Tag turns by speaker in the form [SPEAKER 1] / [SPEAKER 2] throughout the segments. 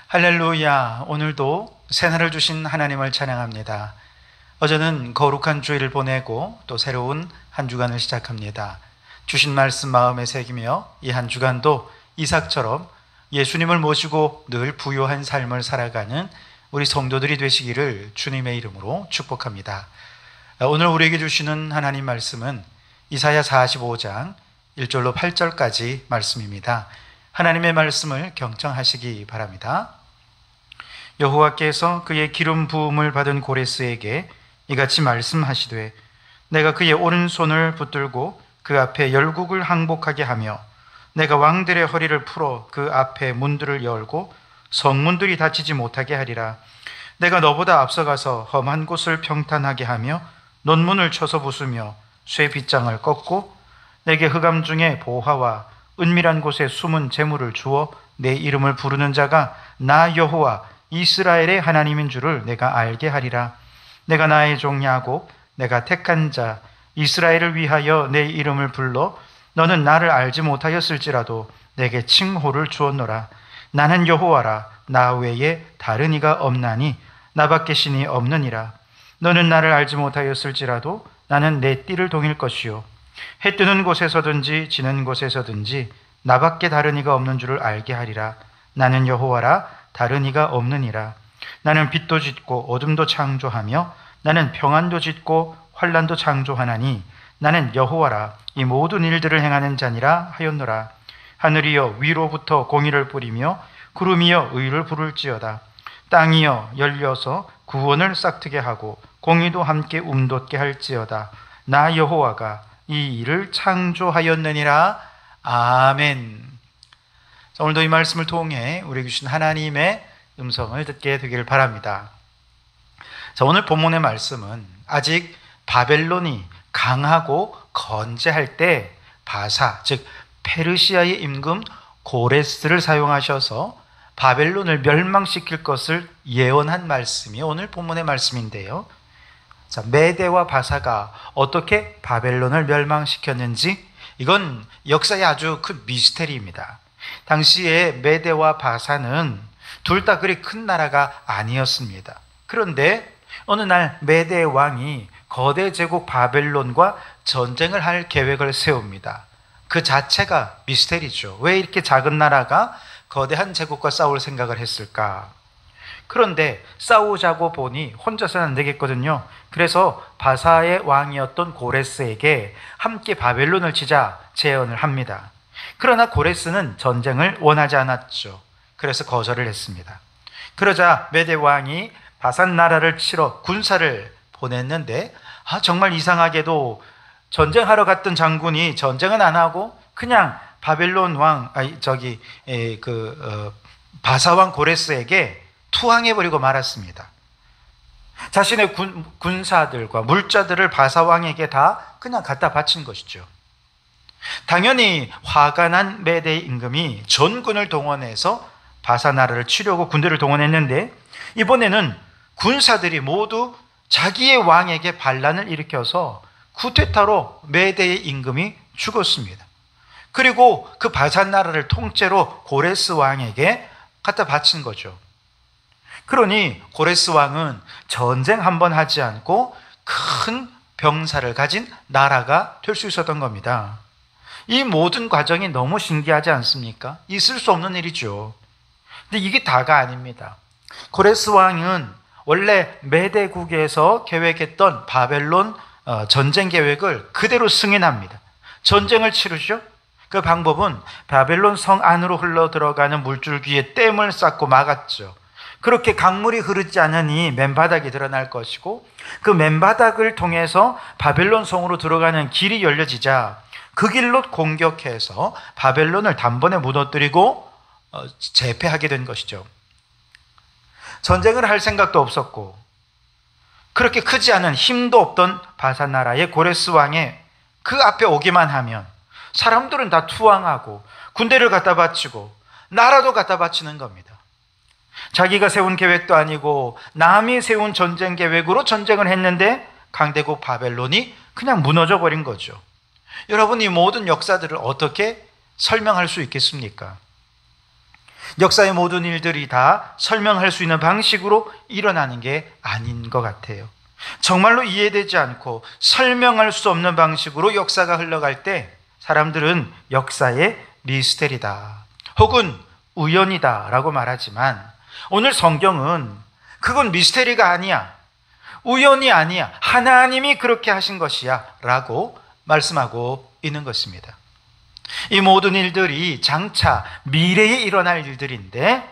[SPEAKER 1] 할렐루야. 오늘도 새날을 주신 하나님을 찬양합니다. 어제는 거룩한 주일을 보내고 또 새로운 한 주간을 시작합니다. 주신 말씀 마음에 새기며 이 한 주간도 이삭처럼 예수님을 모시고 늘 부요한 삶을 살아가는 우리 성도들이 되시기를 주님의 이름으로 축복합니다. 오늘 우리에게 주시는 하나님 말씀은 이사야 45장 1절로 8절까지 말씀입니다. 하나님의 말씀을 경청하시기 바랍니다. 여호와께서 그의 기름 부음을 받은 고레스에게 이같이 말씀하시되, 내가 그의 오른손을 붙들고 그 앞에 열국을 항복하게 하며 내가 왕들의 허리를 풀어 그 앞에 문들을 열고 성문들이 닫히지 못하게 하리라. 내가 너보다 앞서가서 험한 곳을 평탄하게 하며 논문을 쳐서 부수며 쇠 빗장을 꺾고 내게 흑암 중에 보화와 은밀한 곳에 숨은 재물을 주어 내 이름을 부르는 자가 나 여호와 이스라엘의 하나님인 줄을 내가 알게 하리라. 내가 나의 종 야곱, 내가 택한 자 이스라엘을 위하여 내 이름을 불러 너는 나를 알지 못하였을지라도 내게 칭호를 주었노라. 나는 여호와라. 나 외에 다른 이가 없나니 나밖에 신이 없느니라. 너는 나를 알지 못하였을지라도 나는 내 띠를 동일 것이요 해 뜨는 곳에서든지 지는 곳에서든지 나밖에 다른 이가 없는 줄을 알게 하리라. 나는 여호와라. 다른 이가 없느니라. 나는 빛도 짓고 어둠도 창조하며 나는 평안도 짓고 환난도 창조하나니 나는 여호와라. 이 모든 일들을 행하는 자니라 하였노라. 하늘이여 위로부터 공의를 뿌리며 구름이여 의를 부를지어다. 땅이여 열려서 구원을 싹트게 하고 공의도 함께 움돋게 할지어다. 나 여호와가 이 일을 창조하였느니라. 아멘. 자, 오늘도 이 말씀을 통해 우리에게 주신 하나님의 음성을 듣게 되기를 바랍니다. 자, 오늘 본문의 말씀은 아직 바벨론이 강하고 건재할 때 바사, 즉 페르시아의 임금 고레스를 사용하셔서 바벨론을 멸망시킬 것을 예언한 말씀이 오늘 본문의 말씀인데요. 자, 메대와 바사가 어떻게 바벨론을 멸망시켰는지, 이건 역사의 아주 큰 미스테리입니다. 당시에 메대와 바사는 둘 다 그리 큰 나라가 아니었습니다. 그런데 어느 날 메대의 왕이 거대 제국 바벨론과 전쟁을 할 계획을 세웁니다. 그 자체가 미스테리죠. 왜 이렇게 작은 나라가 거대한 제국과 싸울 생각을 했을까? 그런데 싸우자고 보니 혼자서는 안 되겠거든요. 그래서 바사의 왕이었던 고레스에게 함께 바벨론을 치자 제언을 합니다. 그러나 고레스는 전쟁을 원하지 않았죠. 그래서 거절을 했습니다. 그러자 메대 왕이 바산 나라를 치러 군사를 보냈는데, 정말 이상하게도 전쟁하러 갔던 장군이 전쟁은 안 하고 그냥 바벨론 왕, 바사 왕 고레스에게 투항해버리고 말았습니다. 자신의 군사들과 물자들을 바사 왕에게 다 그냥 갖다 바친 것이죠. 당연히 화가 난 메대 임금이 전군을 동원해서 바사 나라를 치려고 군대를 동원했는데, 이번에는 군사들이 모두 자기의 왕에게 반란을 일으켜서 쿠데타로 메대의 임금이 죽었습니다. 그리고 그 바사 나라를 통째로 고레스 왕에게 갖다 바친 거죠. 그러니 고레스 왕은 전쟁 한 번 하지 않고 큰 병사를 가진 나라가 될 수 있었던 겁니다. 이 모든 과정이 너무 신기하지 않습니까? 있을 수 없는 일이죠. 근데 이게 다가 아닙니다. 고레스 왕은 원래 메대국에서 계획했던 바벨론 전쟁 계획을 그대로 승인합니다. 전쟁을 치르죠. 그 방법은 바벨론 성 안으로 흘러 들어가는 물줄기에 댐을 쌓고 막았죠. 그렇게 강물이 흐르지 않으니 맨바닥이 드러날 것이고, 그 맨바닥을 통해서 바벨론 성으로 들어가는 길이 열려지자 그 길로 공격해서 바벨론을 단번에 무너뜨리고 제패하게 된 것이죠. 전쟁을 할 생각도 없었고 그렇게 크지 않은 힘도 없던 바사 나라의 고레스 왕의 그 앞에 오기만 하면 사람들은 다 투항하고 군대를 갖다 바치고 나라도 갖다 바치는 겁니다. 자기가 세운 계획도 아니고 남이 세운 전쟁 계획으로 전쟁을 했는데 강대국 바벨론이 그냥 무너져 버린 거죠. 여러분, 이 모든 역사들을 어떻게 설명할 수 있겠습니까? 역사의 모든 일들이 다 설명할 수 있는 방식으로 일어나는 게 아닌 것 같아요. 정말로 이해되지 않고 설명할 수 없는 방식으로 역사가 흘러갈 때 사람들은 역사의 미스테리다 혹은 우연이다 라고 말하지만, 오늘 성경은 그건 미스테리가 아니야, 우연이 아니야, 하나님이 그렇게 하신 것이야 라고 말씀하고 있는 것입니다. 이 모든 일들이 장차 미래에 일어날 일들인데,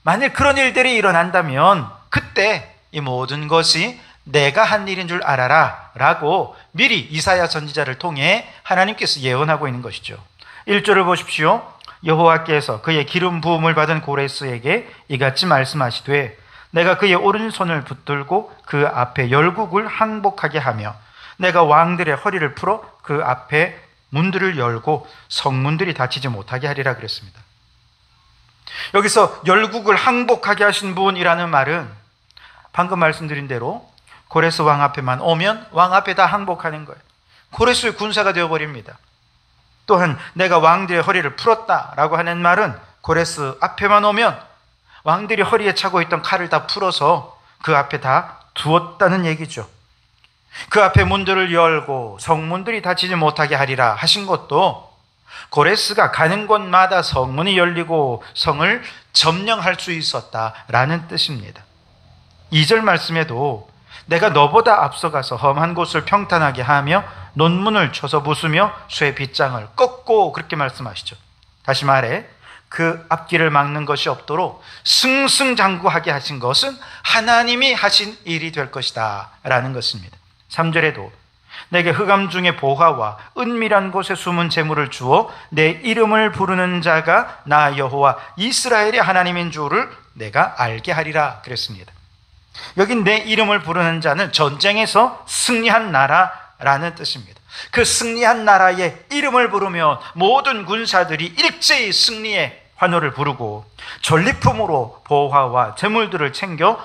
[SPEAKER 1] 만일 그런 일들이 일어난다면 그때 이 모든 것이 내가 한 일인 줄 알아라 라고 미리 이사야 선지자를 통해 하나님께서 예언하고 있는 것이죠. 1절을 보십시오. 여호와께서 그의 기름 부음을 받은 고레스에게 이같이 말씀하시되, 내가 그의 오른손을 붙들고 그 앞에 열국을 항복하게 하며 내가 왕들의 허리를 풀어 그 앞에 문들을 열고 성문들이 닫히지 못하게 하리라 그랬습니다. 여기서 열국을 항복하게 하신 분이라는 말은 방금 말씀드린 대로 고레스 왕 앞에만 오면 왕 앞에 다 항복하는 거예요. 고레스의 군사가 되어버립니다. 또한 내가 왕들의 허리를 풀었다라고 하는 말은 고레스 앞에만 오면 왕들이 허리에 차고 있던 칼을 다 풀어서 그 앞에 다 두었다는 얘기죠. 그 앞에 문들을 열고 성문들이 닫히지 못하게 하리라 하신 것도 고레스가 가는 곳마다 성문이 열리고 성을 점령할 수 있었다라는 뜻입니다. 2절 말씀에도 내가 너보다 앞서가서 험한 곳을 평탄하게 하며 논문을 쳐서 부수며 쇠 빗장을 꺾고, 그렇게 말씀하시죠. 다시 말해 그 앞길을 막는 것이 없도록 승승장구하게 하신 것은 하나님이 하신 일이 될 것이다 라는 것입니다. 3절에도 내게 흑암 중에 보화와 은밀한 곳에 숨은 재물을 주어 내 이름을 부르는 자가 나 여호와 이스라엘의 하나님인 줄을 내가 알게 하리라 그랬습니다. 여기 내 이름을 부르는 자는 전쟁에서 승리한 나라라는 뜻입니다. 그 승리한 나라의 이름을 부르면 모든 군사들이 일제히 승리의 환호를 부르고 전리품으로 보화와 재물들을 챙겨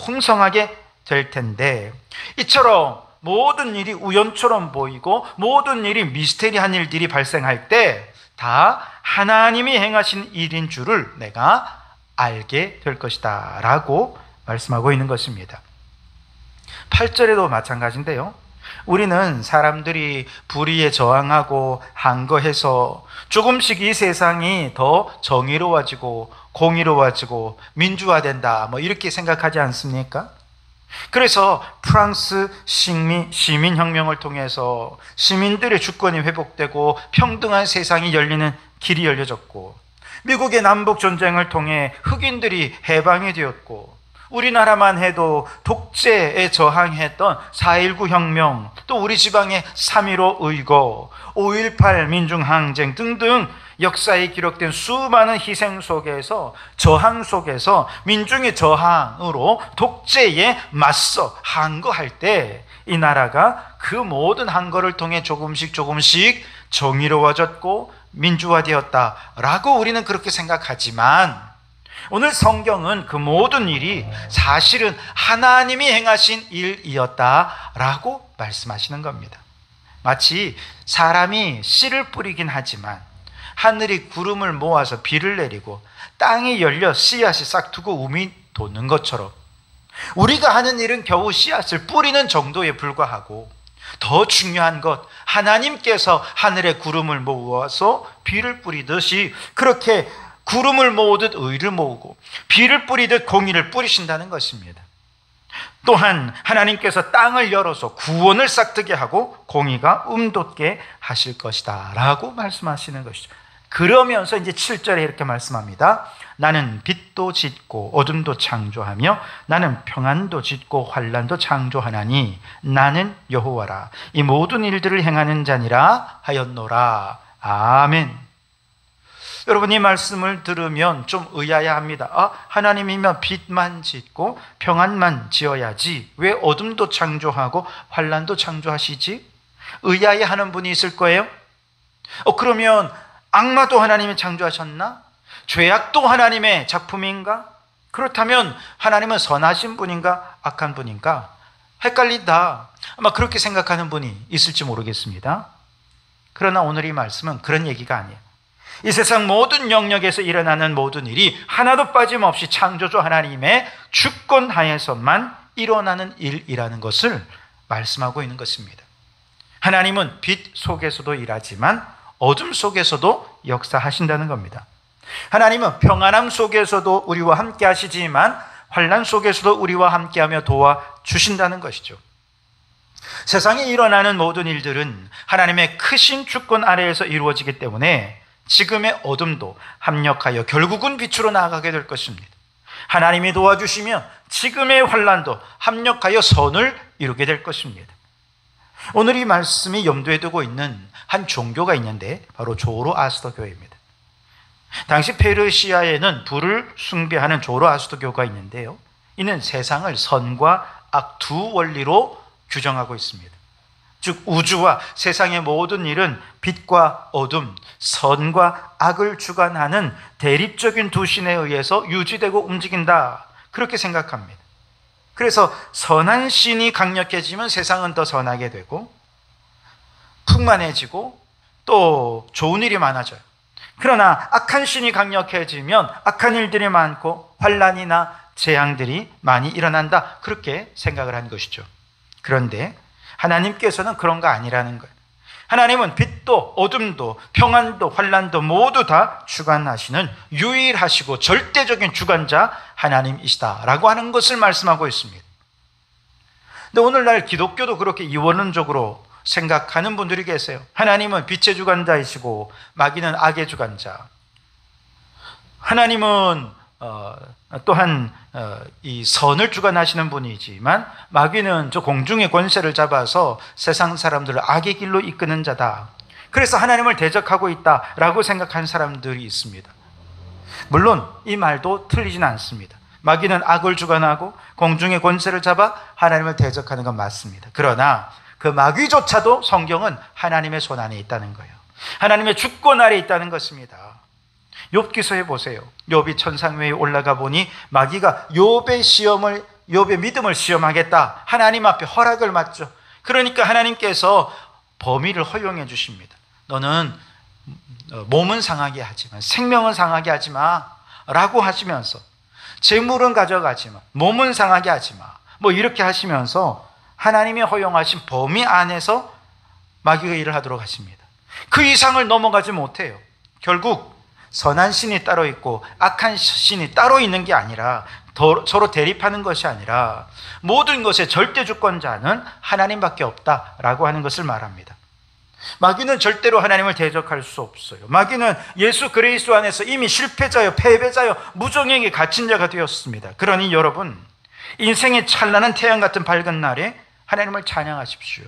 [SPEAKER 1] 풍성하게 될 텐데, 이처럼 모든 일이 우연처럼 보이고 모든 일이 미스테리한 일들이 발생할 때 다 하나님이 행하신 일인 줄을 내가 알게 될 것이다 라고 말씀하고 있는 것입니다. 8절에도 마찬가지인데요. 우리는 사람들이 불의에 저항하고 항거해서 조금씩 이 세상이 더 정의로워지고 공의로워지고 민주화된다 이렇게 생각하지 않습니까? 그래서 프랑스 시민혁명을 통해서 시민들의 주권이 회복되고 평등한 세상이 열리는 길이 열려졌고, 미국의 남북전쟁을 통해 흑인들이 해방이 되었고, 우리나라만 해도 독재에 저항했던 4.19 혁명, 또 우리 지방의 3.15 의거, 5.18 민중항쟁 등등 역사에 기록된 수많은 희생 속에서, 저항 속에서 민중의 저항으로 독재에 맞서 항거할 때 이 나라가 그 모든 항거를 통해 조금씩 정의로워졌고 민주화되었다라고 우리는 그렇게 생각하지만, 오늘 성경은 그 모든 일이 사실은 하나님이 행하신 일이었다라고 말씀하시는 겁니다. 마치 사람이 씨를 뿌리긴 하지만 하늘이 구름을 모아서 비를 내리고 땅이 열려 씨앗이 싹트고 움이 돋는 것처럼, 우리가 하는 일은 겨우 씨앗을 뿌리는 정도에 불과하고, 더 중요한 것, 하나님께서 하늘에 구름을 모아서 비를 뿌리듯이 그렇게 구름을 모으듯 의를 모으고 비를 뿌리듯 공의를 뿌리신다는 것입니다. 또한 하나님께서 땅을 열어서 구원을 싹트게 하고 공의가 돋게 하실 것이다 라고 말씀하시는 것이죠. 그러면서 이제 7절에 이렇게 말씀합니다. 나는 빛도 짓고 어둠도 창조하며 나는 평안도 짓고 환난도 창조하나니 나는 여호와라. 이 모든 일들을 행하는 자니라 하였노라. 아멘. 여러분, 이 말씀을 들으면 좀 의아해합니다. 하나님이면 빛만 짓고 평안만 지어야지 왜 어둠도 창조하고 환난도 창조하시지? 의아해하는 분이 있을 거예요. 그러면 악마도 하나님이 창조하셨나? 죄악도 하나님의 작품인가? 그렇다면 하나님은 선하신 분인가? 악한 분인가? 헷갈린다. 아마 그렇게 생각하는 분이 있을지 모르겠습니다. 그러나 오늘 이 말씀은 그런 얘기가 아니에요. 이 세상 모든 영역에서 일어나는 모든 일이 하나도 빠짐없이 창조주 하나님의 주권 하에서만 일어나는 일이라는 것을 말씀하고 있는 것입니다. 하나님은 빛 속에서도 일하지만 어둠 속에서도 역사하신다는 겁니다. 하나님은 평안함 속에서도 우리와 함께 하시지만 환난 속에서도 우리와 함께하며 도와주신다는 것이죠. 세상에 일어나는 모든 일들은 하나님의 크신 주권 아래에서 이루어지기 때문에 지금의 어둠도 합력하여 결국은 빛으로 나아가게 될 것입니다. 하나님이 도와주시면 지금의 환난도 합력하여 선을 이루게 될 것입니다. 오늘 이 말씀이 염두에 두고 있는 한 종교가 있는데 바로 조로아스터 교회입니다. 당시 페르시아에는 불을 숭배하는 조로아스터교가 있는데요, 이는 세상을 선과 악 두 원리로 규정하고 있습니다. 즉 우주와 세상의 모든 일은 빛과 어둠, 선과 악을 주관하는 대립적인 두 신에 의해서 유지되고 움직인다, 그렇게 생각합니다. 그래서 선한 신이 강력해지면 세상은 더 선하게 되고 풍만해지고 또 좋은 일이 많아져요. 그러나 악한 신이 강력해지면 악한 일들이 많고 환난이나 재앙들이 많이 일어난다, 그렇게 생각을 한 것이죠. 그런데 하나님께서는 그런 거 아니라는 거예요. 하나님은 빛도 어둠도 평안도 환난도 모두 다 주관하시는 유일하시고 절대적인 주관자 하나님이시다라고 하는 것을 말씀하고 있습니다. 근데 오늘날 기독교도 그렇게 이원론적으로 생각하는 분들이 계세요. 하나님은 빛의 주관자이시고 마귀는 악의 주관자. 하나님은 또한 이 선을 주관하시는 분이지만 마귀는 저 공중의 권세를 잡아서 세상 사람들을 악의 길로 이끄는 자다. 그래서 하나님을 대적하고 있다라고 생각하는 사람들이 있습니다. 물론 이 말도 틀리진 않습니다. 마귀는 악을 주관하고 공중의 권세를 잡아 하나님을 대적하는 건 맞습니다. 그러나 그 마귀조차도 성경은 하나님의 손 안에 있다는 거예요. 하나님의 주권 아래 있다는 것입니다. 욥기서에 보세요. 욥이 천상 위에 올라가 보니 마귀가 욥의 믿음을 시험하겠다, 하나님 앞에 허락을 받죠. 그러니까 하나님께서 범위를 허용해 주십니다. 너는 몸은 상하게 하지만 생명은 상하게 하지 마 라고 하시면서, 재물은 가져가지 마, 몸은 상하게 하지 마, 뭐 이렇게 하시면서 하나님이 허용하신 범위 안에서 마귀가 일을 하도록 하십니다. 그 이상을 넘어가지 못해요. 결국 선한 신이 따로 있고 악한 신이 따로 있는 게 아니라 서로 대립하는 것이 아니라 모든 것의 절대 주권자는 하나님밖에 없다라고 하는 것을 말합니다. 마귀는 절대로 하나님을 대적할 수 없어요. 마귀는 예수 그리스도 안에서 이미 실패자요, 패배자요, 무정에게 갇힌 자가 되었습니다. 그러니 여러분, 인생의 찬란한 태양 같은 밝은 날에 하나님을 찬양하십시오.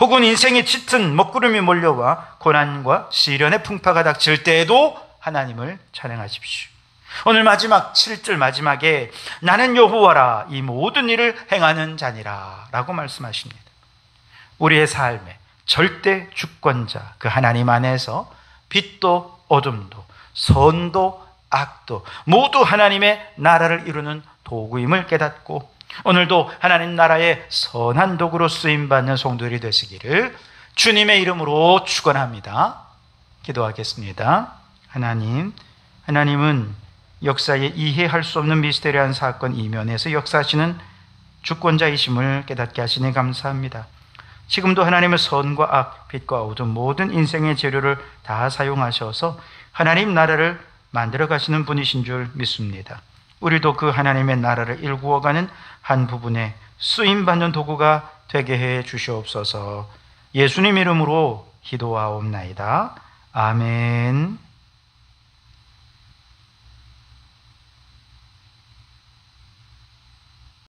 [SPEAKER 1] 혹은 인생의 짙은 먹구름이 몰려와 고난과 시련의 풍파가 닥칠 때에도 하나님을 찬양하십시오. 오늘 마지막 7절 마지막에 나는 여호와라 이 모든 일을 행하는 자니라 라고 말씀하십니다. 우리의 삶에 절대 주권자 그 하나님 안에서 빛도 어둠도 선도 악도 모두 하나님의 나라를 이루는 도구임을 깨닫고 오늘도 하나님 나라의 선한 도구로 쓰임받는 성도들이 되시기를 주님의 이름으로 축원합니다. 기도하겠습니다. 하나님은 역사에 이해할 수 없는 미스테리한 사건 이면에서 역사하시는 주권자이심을 깨닫게 하시니 감사합니다. 지금도 하나님의 선과 악, 빛과 어둠 모든 인생의 재료를 다 사용하셔서 하나님 나라를 만들어 가시는 분이신 줄 믿습니다. 우리도 그 하나님의 나라를 일구어가는 한 부분에 쓰임받는 도구가 되게 해 주시옵소서. 예수님 이름으로 기도하옵나이다. 아멘.